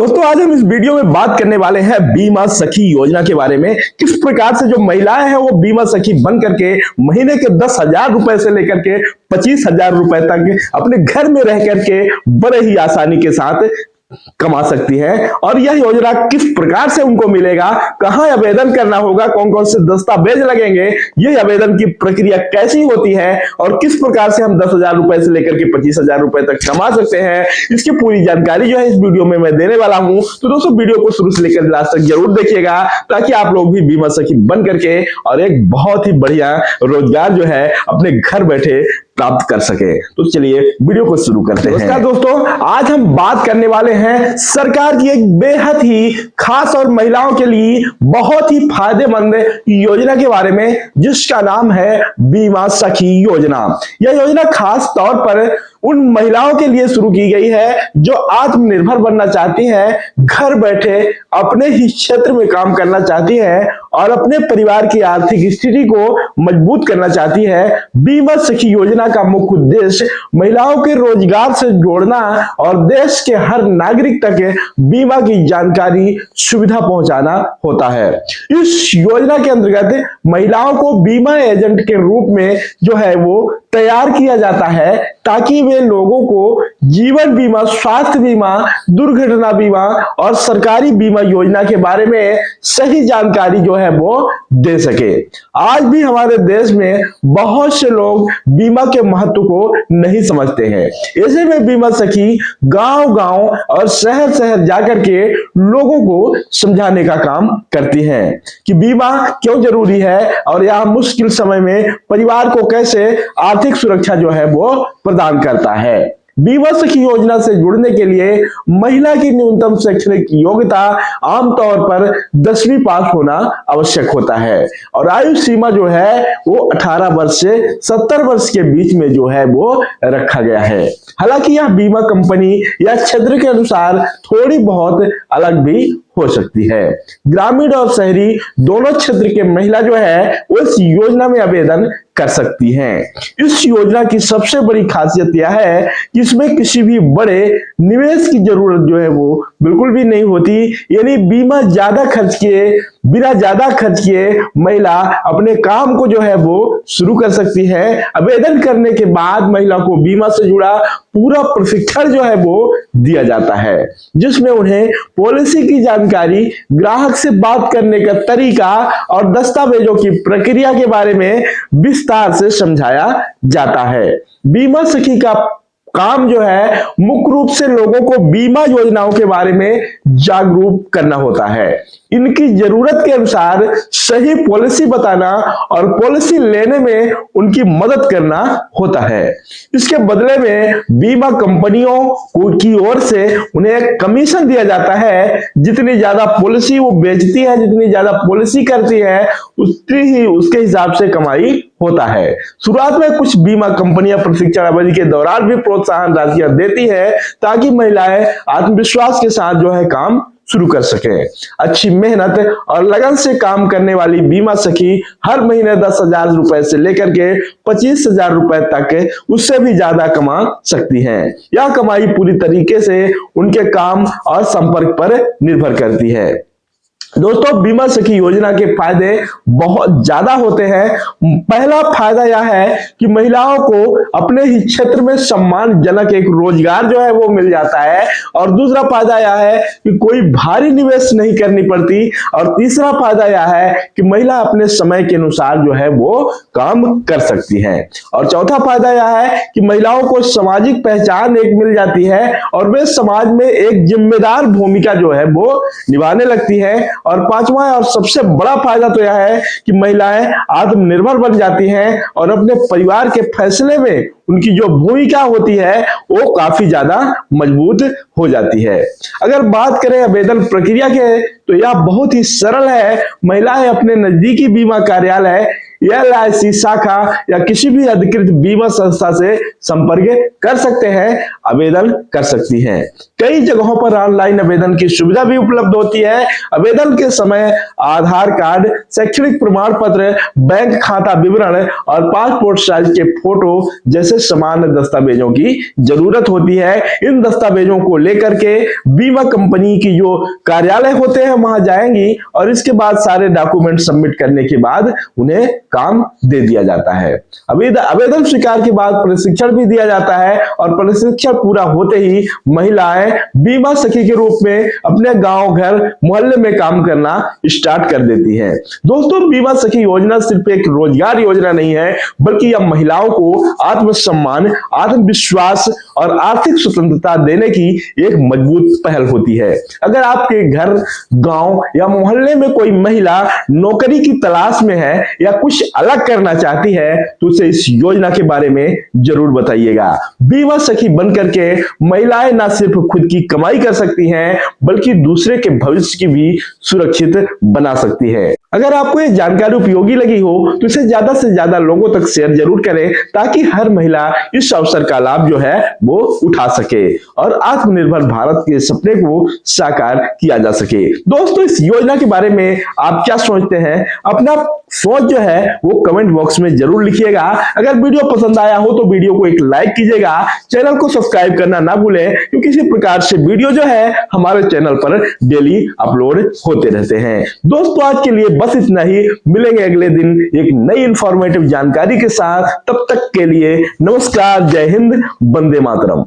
दोस्तों आज हम इस वीडियो में बात करने वाले हैं बीमा सखी योजना के बारे में। किस प्रकार से जो महिलाएं हैं वो बीमा सखी बन करके महीने के 10,000 रुपए से लेकर के 25,000 रुपए तक अपने घर में रह करके बड़े ही आसानी के साथ कमा सकती है। और यह योजना किस प्रकार से उनको मिलेगा, कहां आवेदन करना होगा, कौन कौन से दस्तावेज लगेंगे, यह आवेदन की प्रक्रिया कैसी होती है और किस प्रकार से हम 10,000 रुपए से लेकर के 25,000 रुपए तक कमा सकते हैं, इसकी पूरी जानकारी जो है इस वीडियो में मैं देने वाला हूं। तो दोस्तों वीडियो को शुरू से लेकर लास्ट तक जरूर देखिएगा ताकि आप लोग भी बीमा सखी बन करके और एक बहुत ही बढ़िया रोजगार जो है अपने घर बैठे प्राप्त कर सके। तो चलिए वीडियो को शुरू करते हैं। नमस्कार दोस्तों, आज हम बात करने वाले हैं सरकार की एक बेहद ही खास और महिलाओं के लिए बहुत ही फायदेमंद योजना के बारे में, जिसका नाम है बीमा सखी योजना। यह योजना खास तौर पर उन महिलाओं के लिए शुरू की गई है जो आत्मनिर्भर बनना चाहती हैं, घर बैठे अपने ही क्षेत्र में काम करना चाहती हैं और अपने परिवार की आर्थिक स्थिति को मजबूत करना चाहती है। बीमा सखी योजना का मुख्य उद्देश्य महिलाओं के रोजगार से जोड़ना और देश के हर नागरिक तक बीमा की जानकारी सुविधा पहुंचाना होता है। इस योजना के अंतर्गत महिलाओं को बीमा एजेंट के रूप में जो है वो तैयार किया जाता है ताकि वे लोगों को जीवन बीमा, स्वास्थ्य बीमा, दुर्घटना बीमा और सरकारी बीमा योजना के बारे में सही जानकारी जो है वो दे सके। आज भी हमारे देश में बहुत से लोग बीमा के महत्व को नहीं समझते हैं। ऐसे में बीमा सखी गांव-गांव और शहर-शहर जाकर के लोगों को समझाने का काम करती हैं कि बीमा क्यों जरूरी है और यह मुश्किल समय में परिवार को कैसे आर्थिक सुरक्षा जो है वो प्रदान करता है। बीमा सखी योजना से जुड़ने के लिए महिला की न्यूनतम शैक्षणिक योग्यता आमतौर पर 10वीं पास होना आवश्यक होता है और आयु सीमा जो है वो 18 वर्ष से 70 वर्ष के बीच में जो है वो रखा गया है। हालांकि यह बीमा कंपनी या क्षेत्र के अनुसार थोड़ी बहुत अलग भी हो सकती है। ग्रामीण और शहरी दोनों क्षेत्र के महिला जो है वो इस योजना में आवेदन कर सकती हैं। इस योजना की सबसे बड़ी खासियत यह है कि इसमें किसी भी बड़े निवेश की जरूरत जो है वो बिल्कुल भी नहीं होती। यानी बीमा बिना ज्यादा खर्च किए महिला अपने काम को जो है वो शुरू कर सकती है। आवेदन करने के बाद महिला को बीमा से जुड़ा पूरा प्रशिक्षण जो है वो दिया जाता है, जिसमें उन्हें पॉलिसी की जानकारी, ग्राहक से बात करने का तरीका और दस्तावेजों की प्रक्रिया के बारे में विस्तार से समझाया जाता है। बीमा सखी का काम जो है मुख्य रूप से लोगों को बीमा योजनाओं के बारे में जागरूक करना होता है, इनकी जरूरत के अनुसार सही पॉलिसी बताना और पॉलिसी लेने में उनकी मदद करना होता है। इसके बदले में बीमा कंपनियों की ओर से उन्हें एक कमीशन दिया जाता है। जितनी ज्यादा पॉलिसी वो बेचती है, जितनी ज्यादा पॉलिसी करती है, उतनी ही उसके हिसाब से कमाई होता है। शुरुआत में कुछ बीमा कंपनियां प्रशिक्षण अवधि के दौरान भी प्रोत्साहन राशियां देती है ताकि महिलाएं आत्मविश्वास के साथ जो है काम शुरू कर सके। अच्छी मेहनत और लगन से काम करने वाली बीमा सखी हर महीने 10,000 रुपए से लेकर के 25,000 रुपए तक उससे भी ज्यादा कमा सकती हैं। यह कमाई पूरी तरीके से उनके काम और संपर्क पर निर्भर करती है। दोस्तों बीमा सखी योजना के फायदे बहुत ज्यादा होते हैं। पहला फायदा यह है कि महिलाओं को अपने ही क्षेत्र में सम्मानजनक एक रोजगार जो है वो मिल जाता है और दूसरा फायदा यह है कि कोई भारी निवेश नहीं करनी पड़ती और तीसरा फायदा यह है कि महिला अपने समय के अनुसार जो है वो काम कर सकती है और चौथा फायदा यह है कि महिलाओं को सामाजिक पहचान एक मिल जाती है और वे समाज में एक जिम्मेदार भूमिका जो है वो निभाने लगती है। और पांचवा और सबसे बड़ा फायदा तो यह है कि महिलाएं आत्मनिर्भर बन जाती हैं और अपने परिवार के फैसले में उनकी जो भूमिका होती है वो काफी ज्यादा मजबूत हो जाती है। अगर बात करें आवेदन प्रक्रिया के तो यह बहुत ही सरल है। महिलाएं अपने नजदीकी बीमा कार्यालय, LIC शाखा या किसी भी अधिकृत बीमा संस्था से संपर्क कर सकते हैं, आवेदन कर सकती हैं। कई जगहों पर ऑनलाइन आवेदन की सुविधा भी उपलब्ध होती है। आवेदन के समय आधार कार्ड, शैक्षणिक प्रमाण पत्र, बैंक खाता विवरण और पासपोर्ट साइज के फोटो जैसे जैसे सामान्य दस्तावेजों की जरूरत होती है। इन दस्तावेजों को लेकर के बीमा कंपनी की जो कार्यालय होते हैं वहां जाएंगी और इसके बाद सारे डॉक्यूमेंट सबमिट करने के बाद उन्हें काम दे दिया जाता है। आवेदन स्वीकार के बाद प्रशिक्षण भी दिया जाता है और प्रशिक्षण पूरा होते ही महिलाएं बीमा सखी के रूप में अपने गांव, घर, मोहल्ले में काम करना स्टार्ट कर देती है। दोस्तों, बीमा सखी योजना सिर्फ एक रोजगार योजना नहीं है, बल्कि यह महिलाओं को आत्मसम्मान, आत्मविश्वास और आर्थिक स्वतंत्रता देने की एक मजबूत पहल होती है। अगर आपके घर, गांव या मोहल्ले में कोई महिला नौकरी की तलाश में है या कुछ अलग करना चाहती है तो उसे इस योजना के बारे में जरूर बताइएगा। बीमा सखी बनकर के महिलाएं न सिर्फ खुद की कमाई कर सकती हैं, बल्कि दूसरे के भविष्य की भी सुरक्षित बना सकती है। अगर आपको ये जानकारी उपयोगी लगी हो तो इसे ज्यादा से ज्यादा लोगों तक शेयर जरूर करें, ताकि हर महिला इस अवसर का लाभ जो है वो उठा सके और आत्मनिर्भर भारत के सपने को साकार किया जा सके। दोस्तों, इस योजना के बारे में आप क्या सोचते हैं? अपना सोच जो है वो कमेंट बॉक्स में जरूर लिखिएगा। अगर वीडियो पसंद आया हो तो वीडियो को एक लाइक कीजिएगा, चैनल को सब्सक्राइब करना ना भूलें, क्योंकि इसी प्रकार से वीडियो जो है हमारे चैनल पर डेली अपलोड होते रहते हैं। दोस्तों, आज के लिए बस इतना ही। मिलेंगे अगले दिन एक नई इंफॉर्मेटिव जानकारी के साथ। तब तक के लिए नमस्कार, जय हिंद, वंदे मातरम।